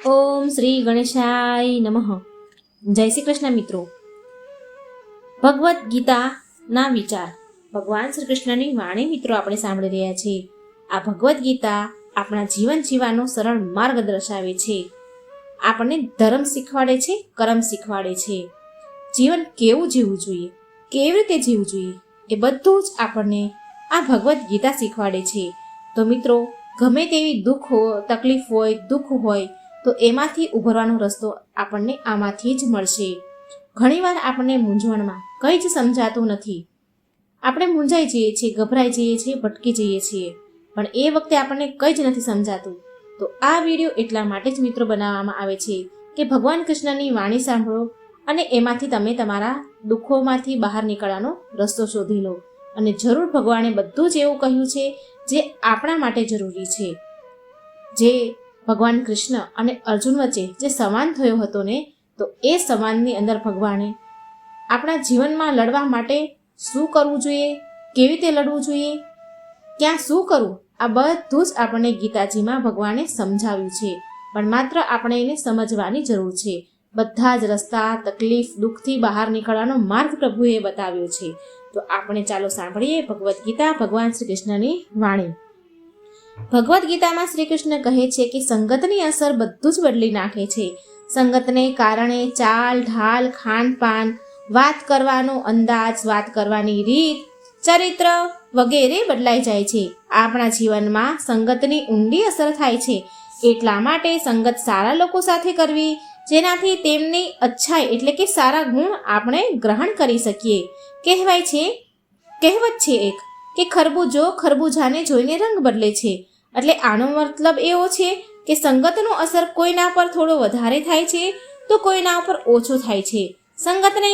ઓમ શ્રી ગણેશાય નમઃ. જય શ્રી કૃષ્ણ મિત્રો. ભગવદ્ ગીતાના વિચાર, ભગવાન શ્રી કૃષ્ણની વાણી મિત્રો આપણે સાંભળી રહ્યા છીએ. આ ભગવદ્ ગીતા આપણા જીવન જીવવાનો સરળ માર્ગ દર્શાવે છે. આપણને ધર્મ શીખવાડે છે, કર્મ શીખવાડે છે. જીવન કેવું જીવવું જોઈએ, કેવી રીતે જીવવું જોઈએ, એ બધું જ આપણને આ ભગવદ્ ગીતા શીખવાડે છે. તો મિત્રો, ગમે તેવી તકલીફ હોય, દુઃખ હોય, તો એમાંથી ઉભરવાનો રસ્તો આપણને આમાંથી જ મળશે. ઘણીવાર આપણને મૂંઝવણમાં કંઈ જ સમજાતું નથી. આપણે મૂંઝાઈ જઈએ છીએ, ગભરાઈ જઈએ છીએ, ભટકી જઈએ છીએ, પણ એ વખતે આપણને કંઈ જ નથી સમજાતું. તો આ વિડીયો એટલા માટે જ મિત્રો બનાવવામાં આવે છે કે ભગવાન કૃષ્ણની વાણી સાંભળો અને એમાંથી તમે તમારા દુઃખોમાંથી બહાર નીકળવાનો રસ્તો શોધી લો. અને જરૂર ભગવાને બધું જ એવું કહ્યું છે જે આપણા માટે જરૂરી છે. જે ભગવાન કૃષ્ણ અને અર્જુન વચ્ચે જે સંવાદ થયો હતો ને, તો એ સંવાદની અંદર ભગવાને આપણા જીવનમાં લડવા માટે શું કરવું જોઈએ, કેવી રીતે લડવું જોઈએ, ક્યાં શું કરવું, આ બધું જ આપણને ગીતાજીમાં ભગવાને સમજાવ્યું છે. પણ માત્ર આપણે એને સમજવાની જરૂર છે. બધા જ રસ્તા, તકલીફ, દુઃખથી બહાર નીકળવાનો માર્ગ પ્રભુએ બતાવ્યો છે. તો આપણે ચાલો સાંભળીએ ભગવદ્ ગીતા, ભગવાન શ્રી કૃષ્ણની વાણી. ભગવદ્ ગીતામાં શ્રી કૃષ્ણ કહે છે કે સંગતની અસર બધું જ બદલી નાખે છે. સંગતને કારણે ચાલ, ઢાલ, ખાનપાન, વાત કરવાનો અંદાજ, વાત કરવાની રીત, ચરિત્ર વગેરે બદલાઈ જાય છે. આપણા જીવનમાં સંગતની ઊંડી અસર થાય છે. એટલા માટે સંગત સારા લોકો સાથે કરવી, જેનાથી તેમની અચ્છાઈ એટલે કે સારા ગુણ આપણે ગ્રહણ કરી શકીએ. કહેવત છે એક કે ખરબૂજો ખરબૂજાને જોઈને રંગ બદલે છે. એટલે આનો મતલબ એવો છે કે સંગતનો અસર કોઈના પર થોડો વધારે થાય છે તો કોઈના પર ઓછો થાય છે. સંગતને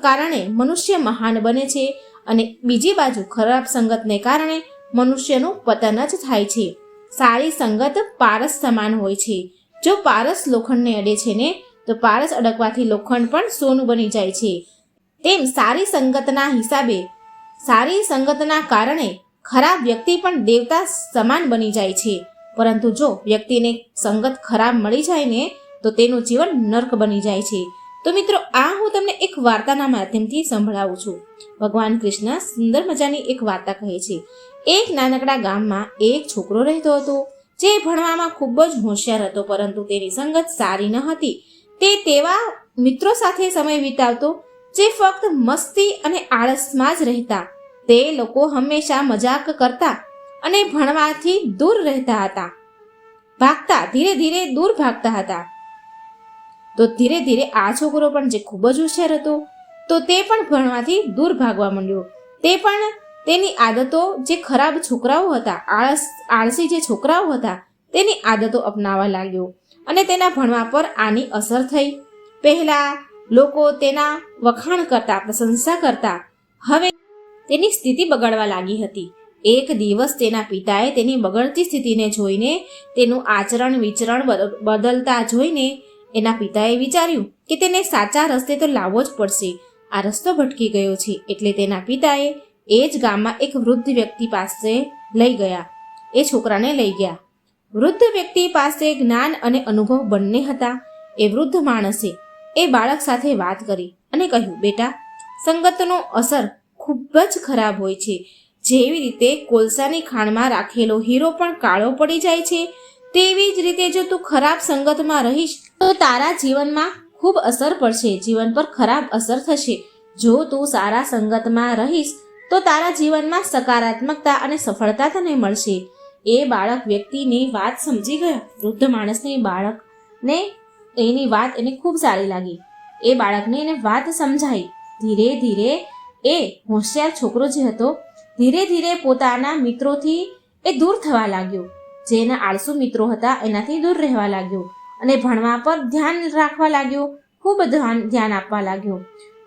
કારણે મનુષ્ય મહાન બને છે અને બીજી બાજુ ખરાબ સંગતને કારણે મનુષ્યનું પતન જ થાય છે. સારી સંગત પારસ સમાન હોય છે. જો પારસ લોખંડને અડે છે ને, તો પારસ અડકવાથી લોખંડ પણ સોનું બની જાય છે. તેમ સારી સંગતના કારણે ખરાબ વ્યક્તિ પણ દેવતા સમાન બની જાય છે. પરંતુ જો વ્યક્તિને સંગત ખરાબ મળી જાય ને, તો તેનું જીવન નર્ક બની જાય છે. તો મિત્રો, આ હું તમને એક વાર્તાના માધ્યમથી સંભળાવું છું. ભગવાન કૃષ્ણ સુંદર મજાની એક વાર્તા કહે છે. એક નાનકડા ગામમાં એક છોકરો રહેતો હતો, જે ભણવામાં ખૂબ જ હોશિયાર હતો, પરંતુ તેની સંગત સારી ન હતી. તે તેવા મિત્રો સાથે સમય વિતાવતો જે ફક્ત મસ્તી અને આળસમાં જ રહેતા. તે લોકો હંમેશા મજાક કરતા અને ભણવાથી દૂર રહેતા હતા, ધીરે ધીરે દૂર ભાગતા હતા. તો ધીરે ધીરે આ છોકરો પણ, જે ખૂબ જ હોશિયાર હતો, તો તે પણ ભણવાથી દૂર ભાગવા માંડ્યો. તે પણ તેની આદતો, જે ખરાબ છોકરાઓ હતા, આળસી જે છોકરાઓ હતા, તેની આદતો અપનાવવા લાગ્યો અને તેના ભણવા પર આની અસર થઈ. પહેલા લોકો તેના વખાણ કરતા, પ્રશંસા કરતા. હવે તેની સ્થિતિ બગડવા લાગી હતી. એક દિવસ તેના પિતાએ તેની બગડતી સ્થિતિને જોઈને, તેનું આચરણ વિચરણ બદલતા જોઈને એના પિતાએ વિચાર્યું કે તેને સાચા રસ્તે તો લાવવો જ પડશે. આ રસ્તો ભટકી ગયો છે. એટલે તેના પિતાએ એ જ ગામમાં એક વૃદ્ધ વ્યક્તિ પાસે એ છોકરાને લઈ ગયા. વૃદ્ધ વ્યક્તિ પાસે જ્ઞાન અને અનુભવ બંને હતા. એ વૃદ્ધ માણસે એ બાળક સાથે વાત કરી અને કહ્યું, બેટા, સંગતનો અસર ખૂબ જ ખરાબ હોય છે. જેવી રીતે કોલસાની ખાણમાં રાખેલો હીરો પણ કાળો પડી જાય છે, તેવી જ રીતે જો તું ખરાબ સંગતમાં રહીશ તો તારા જીવનમાં ખૂબ અસર પડશે, જીવન પર ખરાબ અસર થશે. જો તું સારા સંગતમાં રહીશ તો તારા જીવનમાં સકારાત્મકતા અને સફળતા તને મળશે. એ બાળક વ્યક્તિની વાત સમજી ગયા. વૃદ્ધ માણસની બાળકને એની વાત એને ખૂબ સારી લાગી. એ બાળકને એને વાત સમજાઈ. ધીરે ધીરે એ હોશિયાર છોકરો જે હતો, ધીરે ધીરે પોતાના મિત્રોથી એ દૂર થવા લાગ્યો. જે એના આળસુ મિત્રો હતા એનાથી દૂર રહેવા લાગ્યો અને ભણવા પર ધ્યાન રાખવા લાગ્યો, ખૂબ ધ્યાન આપવા લાગ્યો.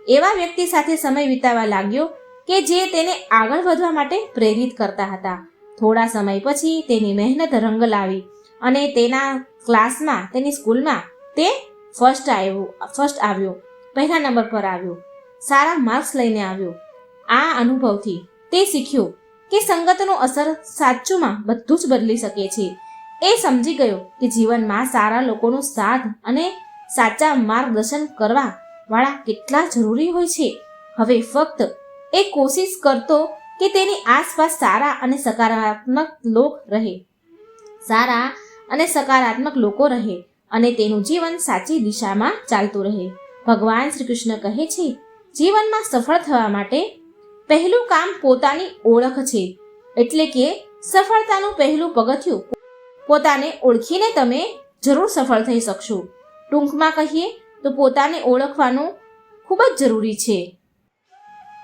એવા વ્યક્તિ સાથે સમય વિતાવવા લાગ્યો કે જે તેને આગળ વધવા માટે પ્રેરિત કરતા હતા. થોડા સમય પછી તેની મહેનત રંગ લાવી અને તેના ક્લાસમાં, તેની સ્કૂલમાં તે ફર્સ્ટ આવ્યો, પહેલા નંબર પર આવ્યો, સારા માર્ક્સ લઈને આવ્યો. આ અનુભવથી તે શીખ્યો કે સંગતનો અસર સાચુમાં બધું જ બદલી શકે છે. એ સમજી ગયો કે જીવનમાં સારા લોકોનો સાથ અને સાચા માર્ગદર્શન કરવા વાળા કેટલા જરૂરી હોય છે. હવે ફક્ત એ કોશિશ કરતો કે તેની આસપાસ સારા અને સકારાત્મક લોકો રહે અને તેનું જીવન સાચી દિશામાં ચાલતું રહે. ભગવાન શ્રી કૃષ્ણ કહે છે, જીવનમાં સફળ થવા માટે પહેલું કામ પોતાની ઓળખ છે. એટલે કે સફળતાનું પહેલું પગથિયું પોતાને ઓળખીને તમે જરૂર સફળ થઈ શકશો. ટૂંકમાં કહીએ તો પોતાને ઓળખવાનું ખૂબ જ જરૂરી છે.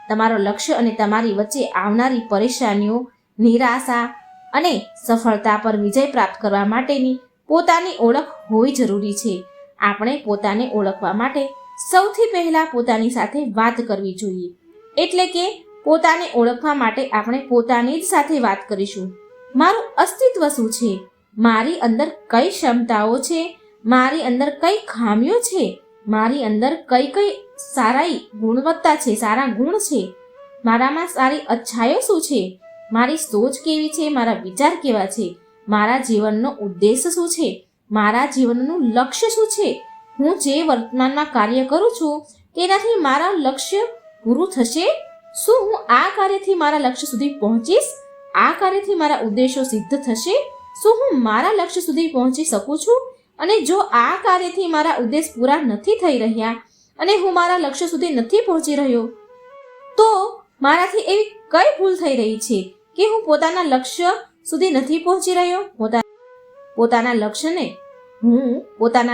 તમારો લક્ષ્ય અને તમારી વચ્ચે આવનારી પરેશાનીઓ, નિરાશા અને સફળતા પર વિજય પ્રાપ્ત કરવા માટેની પોતાની ઓળખ હોવી જરૂરી છે. આપણે પોતાને ઓળખવા માટે સૌથી પહેલા પોતાની સાથે વાત કરવી જોઈએ. એટલે કે પોતાને ઓળખવા માટે આપણે પોતાની જ સાથે વાત કરીશું. મારું અસ્તિત્વ શું છે? મારી અંદર કઈ ક્ષમતાઓ છે? મારી અંદર કઈ ખામીઓ છે? મારી અંદર કઈ સારી ગુણવત્તા છે, સારા ગુણ છે? મારામાં સારી અચ્છાઈઓ શું છે? મારી સોચ કેવી છે? મારા વિચાર કેવા છે? મારા જીવનનો ઉદ્દેશ શું છે? મારા જીવનનું લક્ષ્ય શું છે? હું જે વર્તમાનમાં કાર્ય કરું છું તેનાથી મારા લક્ષ્ય પૂરું થશે? શું હું આ કાર્યથી મારા લક્ષ્ય સુધી પહોંચીશ? આ કાર્યથી મારા ઉદ્દેશો સિદ્ધ થશે? શું હું મારા લક્ષ્ય સુધી પહોંચી શકું છું? અને જો આ કાર્યથી મારા ઉદ્દેશ પૂરા નથી થઈ રહ્યા અને હું મારા લક્ષ્ય સુધી નથી પહોંચી રહ્યો, તો મારાથી એવી કઈ ભૂલ થઈ રહી છે કે હું પોતાના લક્ષ્ય સુધી નથી પહોંચી રહ્યો? પોતાના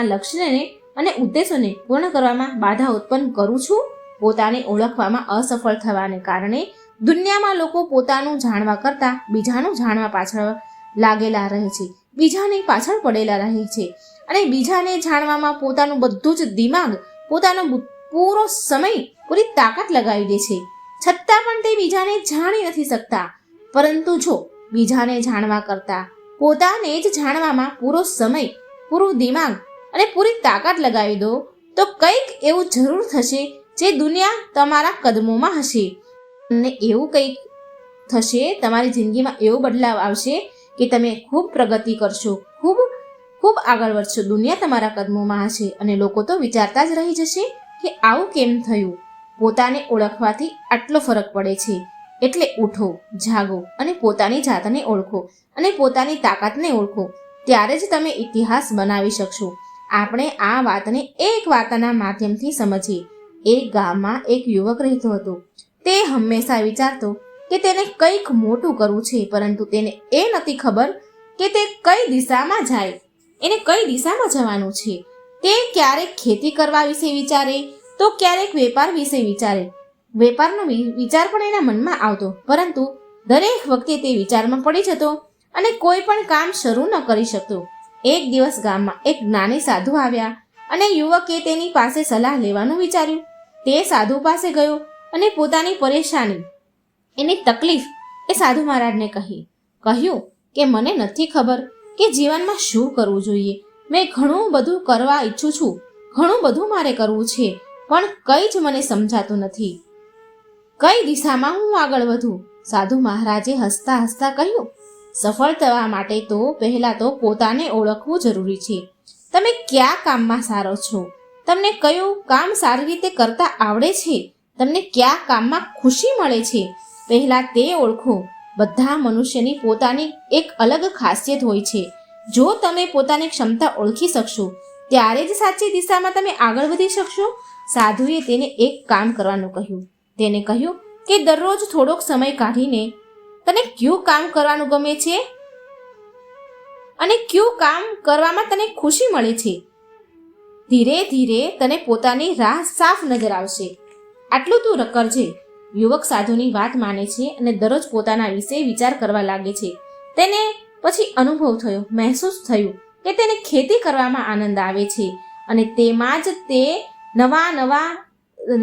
લક્ષ્યને અને ઉદ્દેશોને પૂર્ણ કરવામાં બાધા ઉત્પન્ન કરું છું. પોતાને ઓળખવામાં અસફળ થવાને કારણે દુનિયામાં લોકો પોતાનું જાણવા કરતાં બીજાનું જાણવા પાછળ લાગેલા રહે છે, બીજાની પાછળ પડેલા રહે છે અને બીજાને જાણવામાં પોતાનું બધું જ દિમાગ, પોતાનો પૂરો સમય, પૂરી તાકાત લગાવી દે છે. છતાં પણ તે બીજાને જાણી નથી શકતા. પરંતુ જો બીજાને જાણવા કરતાં પોતાને જ જાણવામાં પૂરો સમય, પૂરું દિમાગ અને પૂરી તાકાત લગાવી દો તો કંઈક એવું જરૂર થશે જે દુનિયા તમારા કદમોમાં હશે. અને એવું કંઈક થશે, તમારી જિંદગીમાં એવો બદલાવ આવશે કે તમે ખૂબ પ્રગતિ કરશો, ખૂબ આગળ વધશો. દુનિયા તમારા કદમોમાં હશે અને લોકો તો વિચારતા જ રહી જશે કે આવું કેમ થયું. પોતાને ઓળખવાથી આટલો ફરક પડે છે. એટલે ઉઠો, જાગો અને પોતાની જાતને ઓળખો અને પોતાની તાકાતને ઓળખો. ત્યારે જ તમે ઇતિહાસ બનાવી શકશો. આપણે આ વાતને એક વાર્તાના માધ્યમથી સમજીએ. એક ગામમાં એક યુવક રહેતો હતો. તે હંમેશા વિચારતો કે તેને કંઈક મોટું કરવું છે, પરંતુ તેને એ નથી ખબર કે તે કઈ દિશામાં જાય, એને કઈ દિશામાં જવાનું છે. તે ક્યારેક ખેતી કરવા વિશે વિચારે તો ક્યારેક વેપાર વિશે વિચારે. વેપારનો વિચાર પણ એના મનમાં આવતો, પરંતુ દરેક વખતે તે વિચારમાં પડી જતો અને કોઈ પણ કામ શરૂ ન કરી શકતો. એક દિવસ ગામમાં એક જ્ઞાની સાધુ આવ્યા અને યુવકે તેની પાસે સલાહ લેવાનું વિચાર્યું. તે સાધુ પાસે ગયો અને પોતાની પરેશાની, એની તકલીફ એ સાધુ મહારાજને કહ્યું કે મને નથી ખબર કે જીવનમાં શું કરવું જોઈએ. મેં ઘણું બધું કરવા ઈચ્છું છું, ઘણું બધું મારે કરવું છે, પણ કંઈ જ મને સમજાતું નથી. કઈ દિશામાં હું આગળ વધું? સાધુ મહારાજે હસતા હસતા કહ્યું, સફળ થવા માટે તો પહેલા તો પોતાને ઓળખવું જરૂરી છે. તમે કયા કામમાં સારો છો? તમને કયું કામ સારી રીતે કરતા આવડે છે? તમને કયા કામમાં ખુશી મળે છે? પહેલા તે ઓળખો. બધા મનુષ્યની પોતાની એક અલગ ખાસિયત હોય છે. જો તમે પોતાની ક્ષમતા ઓળખી શકશો ત્યારે જ સાચી દિશામાં તમે આગળ વધી શકશો. સાધુએ તેને એક કામ કરવાનું કહ્યું. તેને કહ્યું કે દરરોજ થોડોક સમય કાઢીને તને કયું કામ કરવાનું ગમે છે અને કયું કામ કરવામાં તને ખુશી મળે છે. ધીરે ધીરે તને પોતાની રાહ સાફ નજર આવશે. આટલું તું કરજે. યુવક સાધુની વાત માને છે અને દરરોજ પોતાના વિશે વિચાર કરવા લાગે છે. તેને પછી અનુભવ થયો, મહેસૂસ થયું કે તેને ખેતી કરવામાં આનંદ આવે છે અને તેમાં જ તે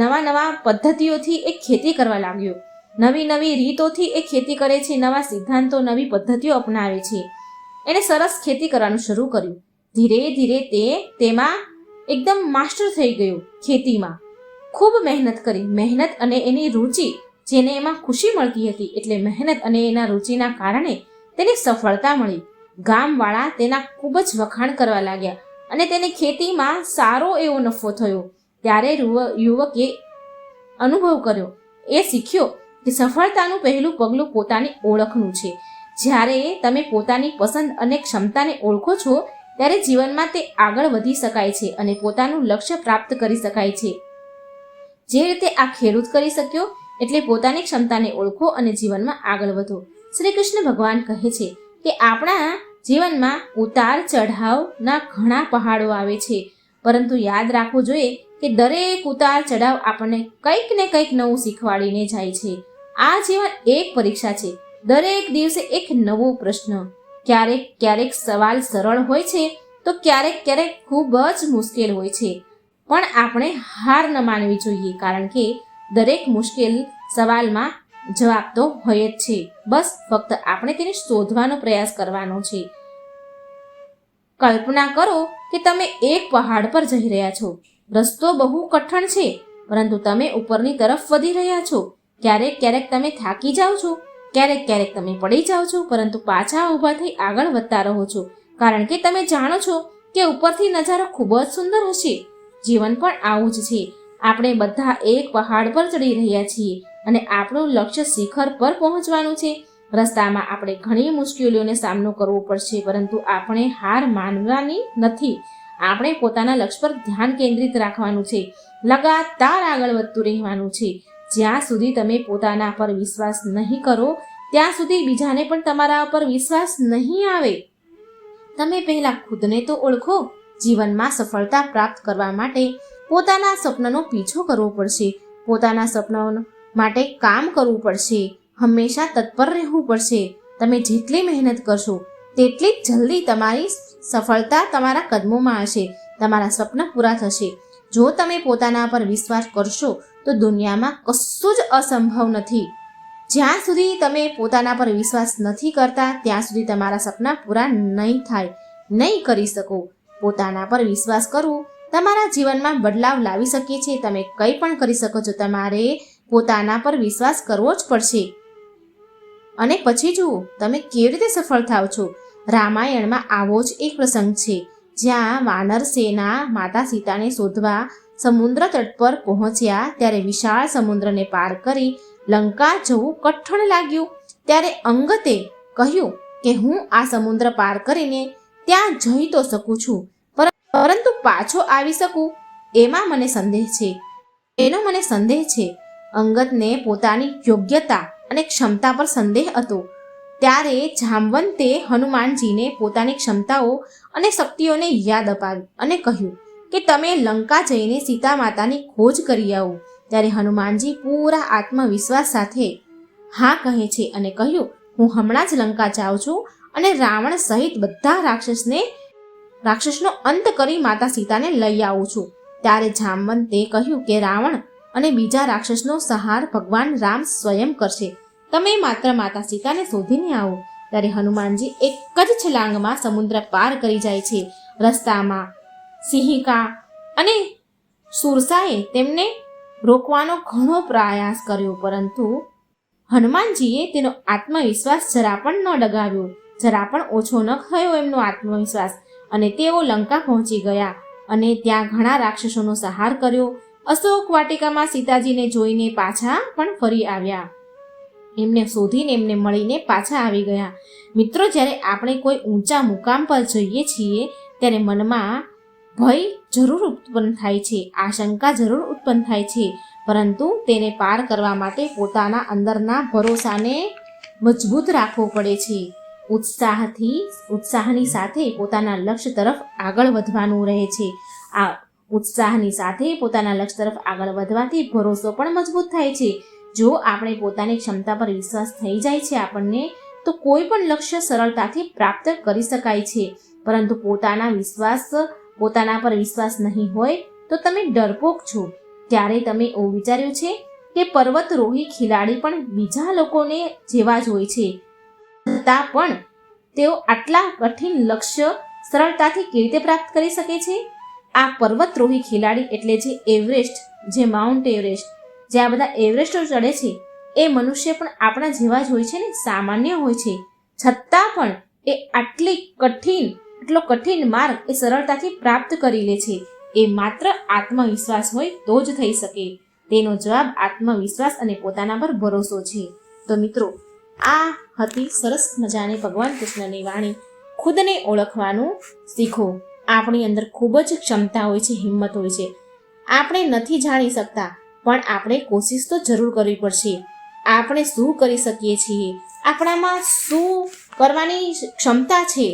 નવા પદ્ધતિઓથી એ ખેતી કરવા લાગ્યો. નવી રીતોથી એ ખેતી કરે છે, નવા સિદ્ધાંતો, નવી પદ્ધતિઓ અપનાવે છે. એને સરસ ખેતી કરવાનું શરૂ કર્યું. ધીરે ધીરે તે તેમાં એકદમ માસ્ટર થઈ ગયો. ખેતીમાં ખૂબ મહેનત કરી. મહેનત અને એની રુચિ, જેને એમાં ખુશી મળતી હતી, એટલે મહેનત અને એના રુચિના કારણે તેને સફળતા મળી. ગામવાળા તેના ખૂબ જ વખાણ કરવા લાગ્યા અને તેને ખેતીમાં સારો એવો નફો થયો. ત્યારે યુવકે અનુભવ કર્યો, એ શીખ્યો કે સફળતાનું પહેલું પગલું પોતાની ઓળખનું છે. જ્યારે તમે પોતાની પસંદ અને ક્ષમતાને ઓળખો છો ત્યારે જીવનમાં તે આગળ વધી શકાય છે અને પોતાનું લક્ષ્ય પ્રાપ્ત કરી શકાય છે. જે રીતે આ ખેડૂત કરી શક્યો, એટલે પોતાની ક્ષમતાને ઓળખો અને જીવનમાં આગળ વધો. શ્રી કૃષ્ણ ભગવાન કહે છે કે આપણા જીવનમાં ઉતાર ચઢાવના ઘણા પહાડો આવે છે, પરંતુ યાદ રાખવું જોઈએ કે દરેક ઉતાર ચઢાવ આપણને કંઈક ને કંઈક નવું શીખવાડીને જાય છે. આ જીવન એક પરીક્ષા છે, દરેક દિવસે એક નવો પ્રશ્ન. ક્યારેક ક્યારેક સવાલ સરળ હોય છે તો ક્યારેક ખૂબ જ મુશ્કેલ હોય છે, પણ આપણે હાર ન માનવી જોઈએ, કારણ કે દરેક મુશ્કેલ સવાલમાં જવાબ તો હોય જ છે. બસ ફક્ત આપણે તેને શોધવાનો પ્રયાસ કરવાનો છે. કલ્પના કરો કે તમે એક પહાડ પર જઈ રહ્યા છો. રસ્તો બહુ કઠણ છે, પરંતુ તમે ઉપરની તરફ વધી રહ્યા છો. ક્યારેક તમે થાકી જાઓ છો, ક્યારેક તમે પડી જાઓ છો, પરંતુ પાછા ઊભા થઈ આગળ વધતા રહો છો, કારણ કે તમે જાણો છો કે ઉપરથી નજારો ખૂબ જ સુંદર હશે. જીવન પણ આવું જ છે. આપણે બધા એક પહાડ પર ચડી રહ્યા છીએ અને આપણું લક્ષ્ય શિખર પર પહોંચવાનું છે. રસ્તામાં આપણે ઘણી મુશ્કેલીઓનો સામનો કરવો પડશે, પરંતુ આપણે હાર માનવાની નથી. આપણે પોતાના લક્ષ્ય પર ધ્યાન કેન્દ્રિત રાખવાનું છે, લગાતાર આગળ વધતું રહેવાનું છે. જ્યાં સુધી તમે પોતાના પર વિશ્વાસ નહીં કરો, ત્યાં સુધી બીજાને પણ તમારા પર વિશ્વાસ નહીં આવે. તમે પહેલા ખુદને તો ઓળખો. જીવનમાં સફળતા પ્રાપ્ત કરવા માટે પોતાના સપનાનો પીછો કરવો પડશે, પોતાના સપનાઓ માટે કામ કરવું પડશે, હંમેશા તત્પર રહેવું પડશે. તમે જેટલી મહેનત કરશો તેટલી જ જલ્દી તમારી સફળતા તમારા કદમોમાં હશે, તમારા સપના પૂરા થશે. જો તમે પોતાના પર વિશ્વાસ કરશો તો દુનિયામાં કશું જ અસંભવ નથી. જ્યાં સુધી તમે પોતાના પર વિશ્વાસ નથી કરતા ત્યાં સુધી તમારા સપના પૂરા નહીં થાય, નહીં કરી શકો. પોતાના પર વિશ્વાસ કરવું તમારા જીવનમાં બદલાવ લાવી શકે છે. તમે કંઈ પણ કરી શકો છો. તમારે પોતાના પર વિશ્વાસ કરવો જ પડશે. અને પછી જુઓ તમે કેવી રીતે સફળ થાવ છો. રામાયણમાં આવો જ એક પ્રસંગ છે, જ્યાં વાનર સેના માતા સીતાને શોધવા સમુદ્ર તટ પર પહોંચ્યા. ત્યારે વિશાળ સમુદ્રને પાર કરી લંકા જવું કઠણ લાગ્યું. ત્યારે અંગતે કહ્યું કે હું આ સમુદ્ર પાર કરીને ત્યાં જઈ તો શકું છું, પરંતુ પાછો આવી શકું એમાં મને સંદેહ છે. અંગતને પોતાની યોગ્યતા અને ક્ષમતા પર સંદેહ હતો. ત્યારે જામવંતે હનુમાનજીને પોતાની ક્ષમતાઓ અને શક્તિઓને યાદ અપાવી અને કહ્યું કે તમે લંકા જઈને સીતા માતાની ખોજ કરી આવો. ત્યારે હનુમાનજી પૂરા આત્મવિશ્વાસ સાથે હા કહે છે અને કહ્યું, હું હમણાં જ લંકા જાઉં છું અને રાવણ સહિત બધા રાક્ષસનો અંત કરી માતા સીતાને લઈ આવું છું. ત્યારે જામવંતે કહ્યું કે રાવણ અને બીજા રાક્ષસનો સંહાર ભગવાન રામ સ્વયં કરશે. તમે માત્ર માતા સીતાને શોધીને આવો. ત્યારે હનુમાનજી એક જ છલાંગમાં સમુદ્ર પાર કરી જાય છે. રસ્તામાં સિંહિકા અને સુરસાએ તેમને રોકવાનો ઘણો પ્રયાસ કર્યો, પરંતુ હનુમાનજીએ તેનો આત્મવિશ્વાસ જરા પણ ન ડગાવ્યો. જરા પણ ઓછો ન થયો એમનો આત્મવિશ્વાસ, અને તેઓ લંકા પહોંચી ગયા અને ત્યાં ઘણા રાક્ષસોનો સંહાર કર્યો. અશોક વાટિકામાં સીતાજીને જોઈને પાછા પણ ફરી આવ્યા. એમને શોધીને એમને મળીને પાછા આવી ગયા. મિત્રો, જ્યારે આપણે કોઈ ઊંચા મુકામ પર જઈએ છીએ ત્યારે મનમાં ભય જરૂર ઉત્પન્ન થાય છે, આશંકા જરૂર ઉત્પન્ન થાય છે, પરંતુ તેને પાર કરવા માટે પોતાના અંદરના ભરોસાને મજબૂત રાખવો પડે છે. ઉત્સાહની સાથે પોતાના લક્ષ્ય તરફ આગળ વધવાનું રહે છે. આ ઉત્સાહની સાથે પોતાના લક્ષ્ય તરફ આગળ વધવાથી ભરોસો પણ મજબૂત થાય છે. જો આપણે પોતાની ક્ષમતા પર વિશ્વાસ થઈ જાય છે આપણને, તો કોઈ પણ લક્ષ્ય સરળતાથી પ્રાપ્ત કરી શકાય છે. પરંતુ પોતાના પર વિશ્વાસ નહીં હોય તો તમે ડરપોક છો. ત્યારે તમે એવું વિચાર્યું છે કે પર્વતરોહી ખેલાડી પણ બીજા લોકોને જેવા જ હોય છે, છતાં પણ તેઓ આટલા કઠિન લક્ષ્ય સરળતાથી કેવી રીતે પ્રાપ્ત કરી શકે છે? આ પર્વતરોહી ખેલાડી એટલે જે માઉન્ટ એવરેસ્ટ, જે આ બધા એવરેસ્ટો ચડે છે, એ મનુષ્ય પણ આપણા જેવા જ હોય છે ને, સામાન્ય હોય છે. છતાં પણ એ એટલો કઠિન માર્ગ એ સરળતાથી પ્રાપ્ત કરી લે છે? એ માત્ર આત્મવિશ્વાસ હોય તો જ થઈ શકે. તેનો જવાબ આત્મવિશ્વાસ અને પોતાના પર ભરોસો છે. તો મિત્રો, આ હતી સરસ મજાની ભગવાન કૃષ્ણની વાણી. ખુદને ઓળખવાનું શીખો. આપણી અંદર ખૂબ જ ક્ષમતા હોય છે, હિંમત હોય છે. આપણે નથી જાણી શકતા, પણ આપણે કોશિશ તો જરૂર કરવી પડશે. આપણે શું કરી શકીએ છીએ, આપણામાં શું કરવાની ક્ષમતા છે,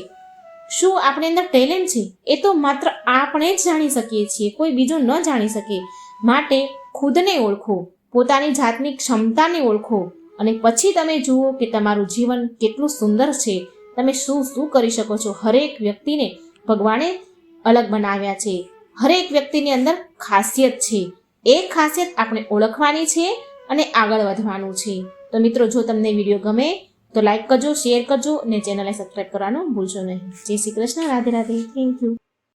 શું આપણી અંદર ટેલેન્ટ છે, એ તો માત્ર આપણે જ જાણી શકીએ છીએ, કોઈ બીજું ન જાણી શકે. માટે ખુદને ઓળખો, પોતાની જાતની ક્ષમતાને ઓળખો, અને પછી તમે જુઓ કે તમારું જીવન કેટલું સુંદર છે. તમે શું શું કરી શકો છો. હરેક વ્યક્તિને ભગવાને અલગ બનાવ્યા છે. હરેક વ્યક્તિની અંદર ખાસિયત છે. એ ખાસિયત આપણે ઓળખવાની છે અને આગળ વધવાનું છે. તો મિત્રો, જો તમને વિડીયો ગમે તો લાઈક કરજો, શેર કરજો અને ચેનલને સબસ્ક્રાઈબ કરવાનું ભૂલશો નહીં. જય શ્રી કૃષ્ણ. રાધે રાધે. Thank you.